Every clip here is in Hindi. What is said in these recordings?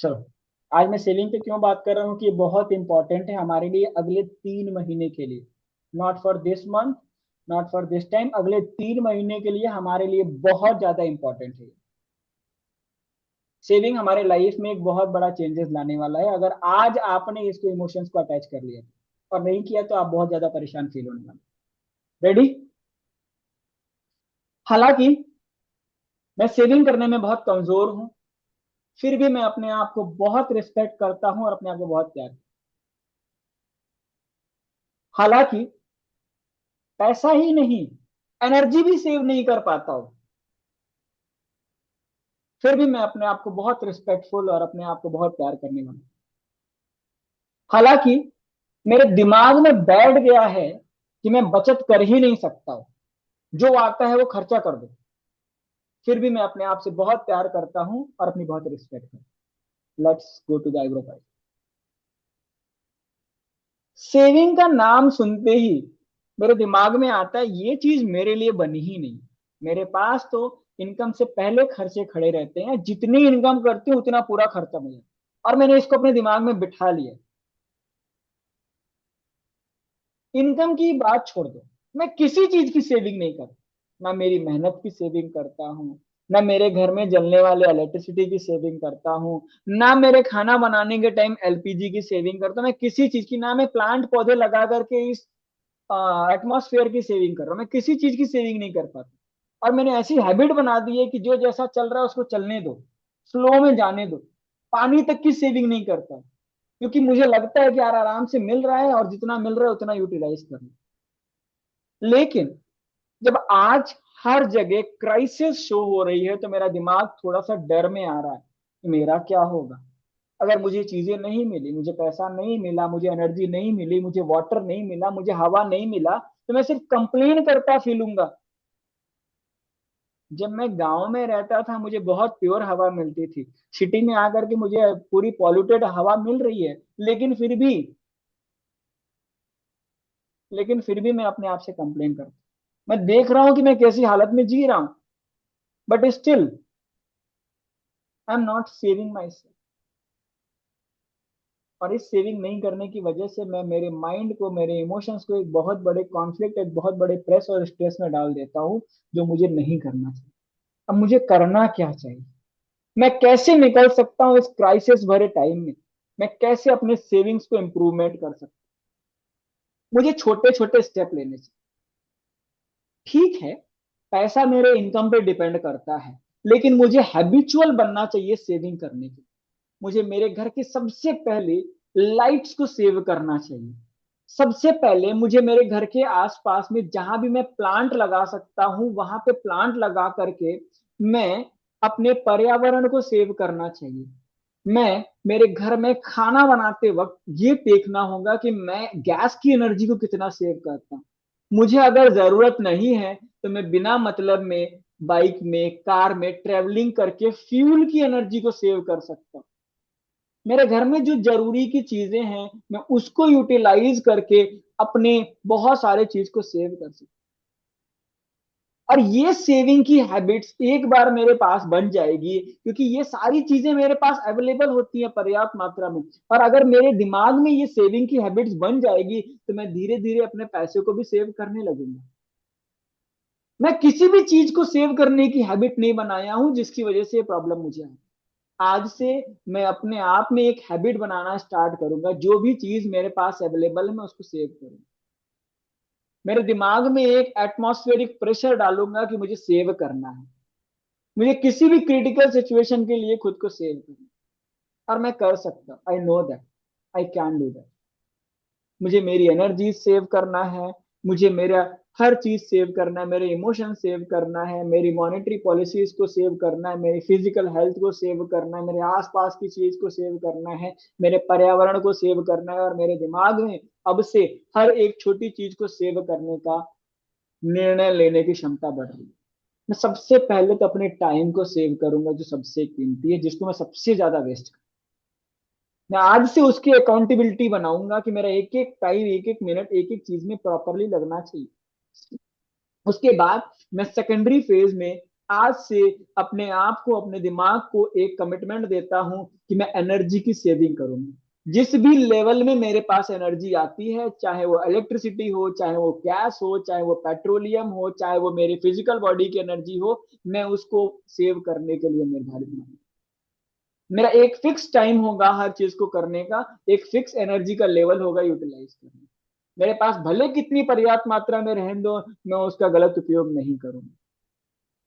चलो, आज मैं सेविंग पे क्यों बात कर रहा हूँ कि ये बहुत इंपॉर्टेंट है हमारे लिए अगले 3 महीने के लिए। Not for this month, not for this time, अगले 3 महीने के लिए हमारे लिए बहुत ज्यादा इंपॉर्टेंट है। सेविंग हमारे लाइफ में एक बहुत बड़ा चेंजेस लाने वाला है अगर आज आपने इसको इमोशंस को अटैच कर लिया और नहीं किया तो आप बहुत ज्यादा परेशान फील होने वाले। रेडी? हालांकि मैं सेविंग करने में बहुत कमजोर हूं, फिर भी मैं अपने आप को बहुत रिस्पेक्ट करता हूं और अपने आप को बहुत प्यार करता हूं। हालांकि पैसा ही नहीं, एनर्जी भी सेव नहीं कर पाता हूं, फिर भी मैं अपने आप को बहुत रिस्पेक्टफुल और अपने आप को बहुत प्यार करने वाला हूं। हालांकि मेरे दिमाग में बैठ गया है कि मैं बचत कर ही नहीं सकता हूं, जो आता है वो खर्चा कर दो, फिर भी मैं अपने आप से बहुत प्यार करता हूं और अपनी बहुत रिस्पेक्ट करता हूं। Let's go to the eyebrow file. Saving का नाम सुनते ही मेरे दिमाग में आता है ये चीज मेरे लिए बनी ही नहीं। मेरे पास तो इनकम से पहले खर्चे खड़े रहते हैं, जितनी इनकम करती हूँ उतना पूरा खर्चा मुझे, और मैंने इसको अपने दिमाग में बिठा लिया। इनकम की बात छोड़ दो, मैं किसी चीज की सेविंग नहीं करता। ना मेरी मेहनत की सेविंग करता हूँ, ना मेरे घर में जलने वाले इलेक्ट्रिसिटी की सेविंग करता हूँ, ना मेरे खाना बनाने के टाइम एलपीजी की सेविंग करता हूँ, मैं किसी चीज की, ना मैं प्लांट पौधे लगा करके इस एटमॉस्फेयर की सेविंग कर रहा हूँ। मैं किसी चीज की सेविंग नहीं कर पाता। और मैंने ऐसी हैबिट बना दी है कि जो जैसा चल रहा है उसको चलने दो, फ्लो में जाने दो। पानी तक की सेविंग नहीं करता, क्योंकि मुझे लगता है कि यार आराम से मिल रहा है और जितना मिल रहा है उतना यूटिलाइज करना। लेकिन जब आज हर जगह क्राइसिस शो हो रही है तो मेरा दिमाग थोड़ा सा डर में आ रहा है कि मेरा क्या होगा अगर मुझे चीजें नहीं मिली, मुझे पैसा नहीं मिला, मुझे एनर्जी नहीं मिली, मुझे वाटर नहीं मिला, मुझे हवा नहीं मिला, तो मैं सिर्फ कंप्लेन करता फीलूंगा। जब मैं गांव में रहता था मुझे बहुत प्योर हवा मिलती थी, सिटी में आकर के मुझे पूरी पॉल्यूटेड हवा मिल रही है, लेकिन फिर भी मैं अपने आप से कंप्लेन करता। मैं देख रहा हूं कि मैं कैसी हालत में जी रहा हूं, but still I am not saving my self. और इस सेविंग नहीं करने की वजह से मैं मेरे माइंड को, मेरे इमोशंस को एक बहुत बड़े कॉन्फ्लिक्ट, एक बहुत बड़े प्रेस और स्ट्रेस में डाल देता हूँ, जो मुझे नहीं करना चाहिए। अब मुझे करना क्या चाहिए? मैं कैसे निकल सकता हूँ इस क्राइसिस भरे टाइम में? मैं कैसे अपने सेविंग्स को इंप्रूवमेंट कर सकता हूँ? मुझे छोटे छोटे स्टेप लेने चाहिए। ठीक है, पैसा मेरे इनकम पे डिपेंड करता है, लेकिन मुझे हैबिचुअल बनना चाहिए सेविंग करने की। मुझे मेरे घर के सबसे पहले लाइट्स को सेव करना चाहिए। सबसे पहले मुझे मेरे घर के आसपास में जहां भी मैं प्लांट लगा सकता हूं वहां पे प्लांट लगा करके मैं अपने पर्यावरण को सेव करना चाहिए। मैं मेरे घर में खाना बनाते वक्त ये देखना होगा कि मैं गैस की एनर्जी को कितना सेव करता हूँ। मुझे अगर जरूरत नहीं है तो मैं बिना मतलब में बाइक में, कार में ट्रेवलिंग करके फ्यूल की एनर्जी को सेव कर सकता हूँ। मेरे घर में जो जरूरी की चीजें हैं मैं उसको यूटिलाइज करके अपने बहुत सारे चीज को सेव कर सकता। और ये सेविंग की हैबिट्स एक बार मेरे पास बन जाएगी, क्योंकि ये सारी चीजें मेरे पास अवेलेबल होती हैं पर्याप्त मात्रा में। और अगर मेरे दिमाग में ये सेविंग की हैबिट्स बन जाएगी तो मैं धीरे धीरे अपने पैसे को भी सेव करने लगूंगा। मैं किसी भी चीज को सेव करने की हैबिट नहीं बनाया हूं जिसकी वजह से ये प्रॉब्लम मुझे है। आज से मैं अपने आप में एक हैबिट बनाना स्टार्ट करूंगा, जो भी चीज मेरे पास अवेलेबल है मैं उसको सेव करूंगा। मेरे दिमाग में एक एटमॉस्फेरिक प्रेशर डालूंगा कि मुझे सेव करना है, मुझे किसी भी क्रिटिकल सिचुएशन के लिए खुद को सेव करना। और मैं कर सकता, I know that, I can do that. मुझे मेरी एनर्जी सेव करना है, मुझे मेरा हर चीज सेव करना है, मेरे इमोशन सेव करना है, मेरी मॉनेटरी पॉलिसीज को सेव करना है, मेरी फिजिकल हेल्थ को सेव करना है, मेरे आसपास की चीज को सेव करना है, मेरे पर्यावरण को सेव करना है। और मेरे दिमाग में अब से हर एक छोटी चीज को सेव करने का निर्णय लेने की क्षमता बढ़ रही है। मैं सबसे पहले तो अपने टाइम को सेव करूंगा, जो सबसे कीमती है, जिसको मैं सबसे ज्यादा वेस्ट। मैं आज से उसकी अकाउंटेबिलिटी बनाऊंगा कि मेरा एक एक टाइम, एक एक मिनट, एक एक चीज में प्रॉपरली लगना चाहिए। उसके बाद मैं सेकेंडरी फेज में आज से अपने आप को, अपने दिमाग को एक कमिटमेंट देता हूं कि मैं एनर्जी की सेविंग करूंगा। जिस भी लेवल में मेरे पास एनर्जी आती है, चाहे वो इलेक्ट्रिसिटी हो, चाहे वो गैस हो, चाहे वो पेट्रोलियम हो, चाहे वो मेरी फिजिकल बॉडी की एनर्जी हो, मैं उसको सेव करने के लिए निर्धारित हूं। मेरा एक फिक्स टाइम होगा हर चीज को करने का, एक फिक्स एनर्जी का लेवल होगा यूटिलाइज करने। मेरे पास भले कितनी पर्याप्त मात्रा में रहने दो, मैं उसका गलत उपयोग नहीं करूंगा।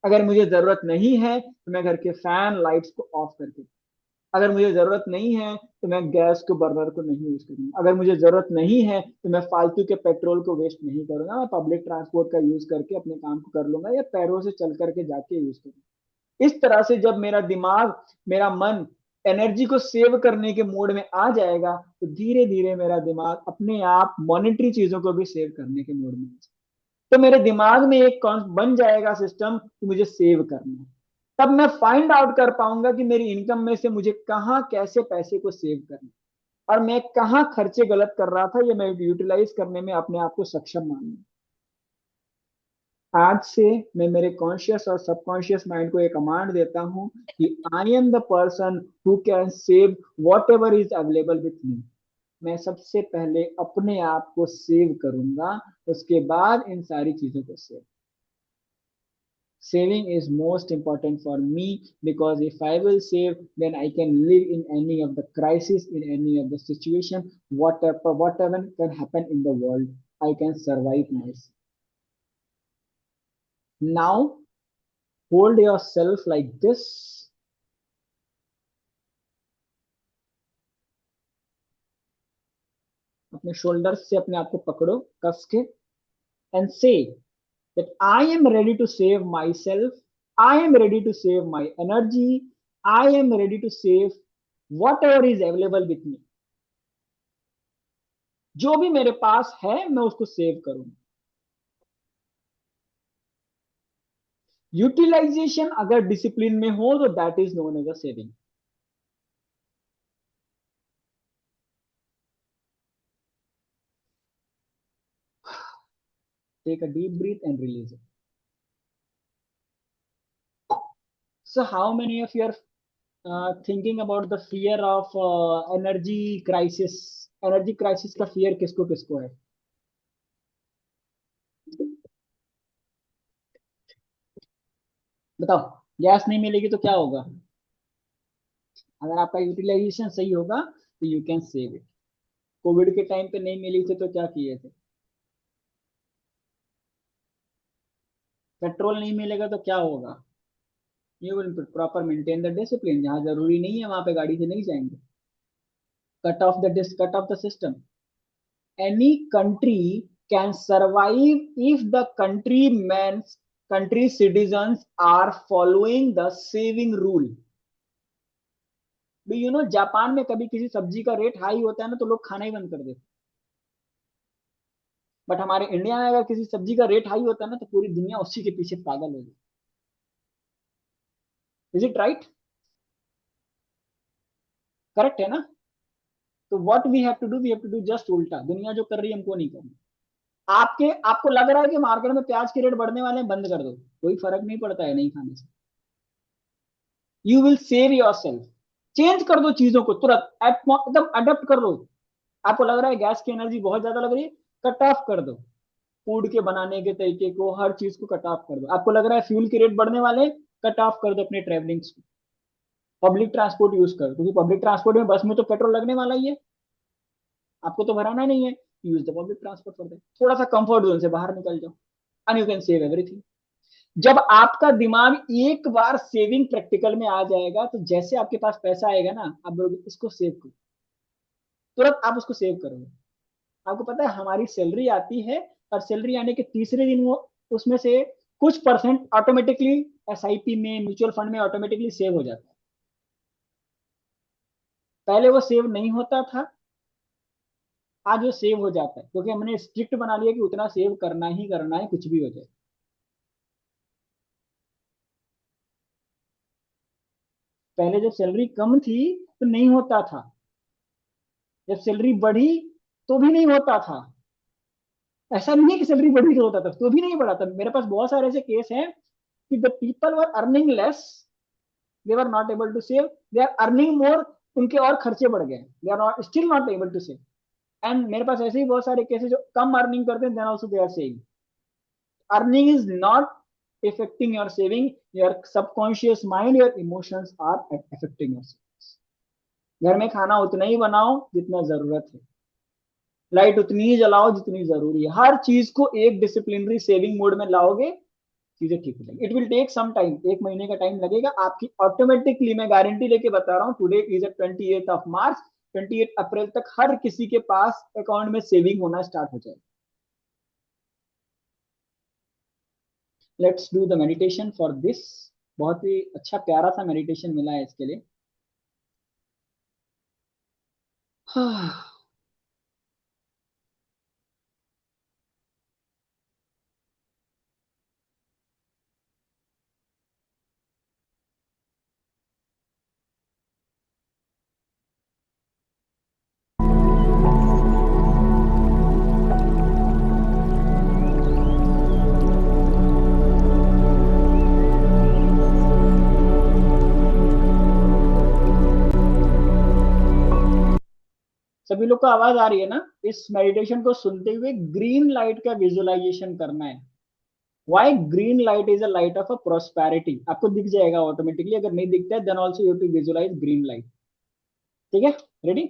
अगर मुझे जरूरत नहीं है तो मैं घर के फैन लाइट्स को ऑफ करके, अगर मुझे जरूरत नहीं है तो मैं गैस को, बर्नर को नहीं यूज करूंगा, अगर मुझे जरूरत नहीं है तो मैं फालतू के पेट्रोल को वेस्ट नहीं करूंगा, मैं पब्लिक ट्रांसपोर्ट का यूज करके अपने काम को कर लूंगा या पैरों से चल करके जाके यूज करूंगा। इस तरह से जब मेरा दिमाग, मेरा मन एनर्जी को सेव करने के मोड में आ जाएगा, तो धीरे धीरे मेरा दिमाग अपने आप मॉनेटरी चीजों को भी सेव करने के मोड में आ जाएगा। तो मेरे दिमाग में एक बन जाएगा सिस्टम कि मुझे सेव करना है। तब मैं फाइंड आउट कर पाऊंगा कि मेरी इनकम में से मुझे कहाँ कैसे पैसे को सेव करना है, और मैं कहाँ खर्चे गलत कर रहा था, ये मैं यूटिलाइज करने में अपने आप को सक्षम मानूंगा। आज से मैं मेरे कॉन्शियस और सबकॉन्शियस माइंड को एक कमांड देता हूं कि I am the person who can save what ever is available with me. मैं सबसे पहले अपने आप को सेव करूंगा, उसके बाद इन सारी चीजों को save. Saving is most important for me, because if I will save, then I can live in any of the crisis, in any of the situation, whatever can happen in the world, I can survive myself. Now, hold yourself like this. अपने shoulders से अपने आप को पकड़ो कस के, and say that I am ready to save myself. I am ready to save my energy. I am ready to save whatever is available with me. जो भी मेरे पास है मैं उसको सेव करूंगा। यूटिलाइजेशन अगर डिसिप्लिन में हो तो that is known as a saving. Take a deep breath and release it. So how many of you are thinking about the fear of energy crisis? Energy crisis का फियर किसको किसको है? बताओ। गैस नहीं मिलेगी तो क्या होगा? अगर आपका यूटिलाइजेशन सही होगा तो you can save it. Covid के टाइम पे नहीं मिली थी तो क्या किए थे? पेट्रोल नहीं मिलेगा तो क्या होगा? You will proper maintain the discipline, जहां जरूरी नहीं है वहां पे गाड़ी से नहीं जाएंगे। cut off the system. Any country can survive if the country citizens are following the saving rule. Do you know, Japan में कभी किसी सब्जी का रेट हाई होता है ना तो लोग खाना ही बंद कर देते। बट हमारे इंडिया में अगर किसी सब्जी का रेट हाई होता है ना तो पूरी दुनिया उसी के पीछे पागल हो जाती। Is it right? करेक्ट है ना? तो what we have to do, we have to do just उल्टा। दुनिया जो कर रही है हमको नहीं करना। आपको लग रहा है कि मार्केट में प्याज के रेट बढ़ने वाले हैं, बंद कर दो, कोई फर्क नहीं पड़ता है नहीं खाने से। You will save your self. Change कर दो चीजों को तुरंत, एकदम अडेप्ट कर लो। आपको लग रहा है गैस की एनर्जी बहुत ज्यादा लग रही है, कट ऑफ कर दो। फूड के बनाने के तरीके को, हर चीज को कट ऑफ कर दो। आपको लग रहा है फ्यूल के रेट बढ़ने वाले, कट ऑफ कर दो अपने ट्रेवलिंग को। पब्लिक ट्रांसपोर्ट यूज कर, क्योंकि पब्लिक ट्रांसपोर्ट में, बस में तो पेट्रोल लगने वाला ही है, आपको तो भराना नहीं है। यूज द पब्लिक ट्रांसपोर्ट कर दे, थोड़ा सा कंफर्ट जोन से बाहर निकल जाओ, and you can save everything. जब आपका दिमाग एक बार सेविंग प्रैक्टिकल में आ जाएगा, तो जैसे आपके पास पैसा आएगा ना, आप बोलोगे इसको सेव करो, तुरंत आप उसको सेव करोगे। आपको पता है हमारी सैलरी आती है, और सैलरी आने के तीसरे दिन वो, उसमें से कुछ परसेंट ऑटोमेटिकली एसआईपी में, म्यूचुअल फंड में ऑटोमेटिकली सेव हो जाता है। पहले वो सेव नहीं होता था, आज वो सेव हो जाता है, क्योंकि हमने स्ट्रिक्ट बना लिया कि उतना सेव करना ही करना है, कुछ भी हो जाए। पहले जब सैलरी कम थी तो नहीं होता था, जब सैलरी बढ़ी तो भी नहीं होता था। ऐसा नहीं है कि सैलरी बढ़ी तो होता था, तो भी नहीं बढ़ा था। मेरे पास बहुत सारे ऐसे केस हैं कि the people were earning less, they were not able to save, they are earning more, उनके और खर्चे बढ़ गए, they are not still not able to save. And मेरे पास ऐसे ही बहुत सारे केसेस जो कम अर्निंग करते हैं, then also they are saving. Earning is not affecting your saving, your subconscious mind, your emotions are affecting your savings। घर में खाना उतना ही बनाओ जितना जरूरत है, लाइट उतनी ही जलाओ जितनी जरूरी है, हर चीज को एक डिसिप्लिनरी सेविंग मोड में लाओगे, चीजें ठीक हो जाएंगी। It will take some time, 1 महीने का टाइम लगेगा आपकी, ऑटोमेटिकली मैं गारंटी लेके बता रहा हूँ, टुडे इज 28 मार्च, 28 अप्रैल तक हर किसी के पास अकाउंट में सेविंग होना स्टार्ट हो जाएगा। Let's do the meditation for this. बहुत ही अच्छा प्यारा सा मेडिटेशन मिला है इसके लिए। हाँ। सभी लोग को आवाज आ रही है ना? इस मेडिटेशन को सुनते हुए ग्रीन लाइट का विजुअलाइजेशन करना है। Why green light is a light of a prosperity, आपको दिख जाएगा ऑटोमेटिकली, अगर नहीं दिखता है then also you to visualize green light. ठीक है, रेडी?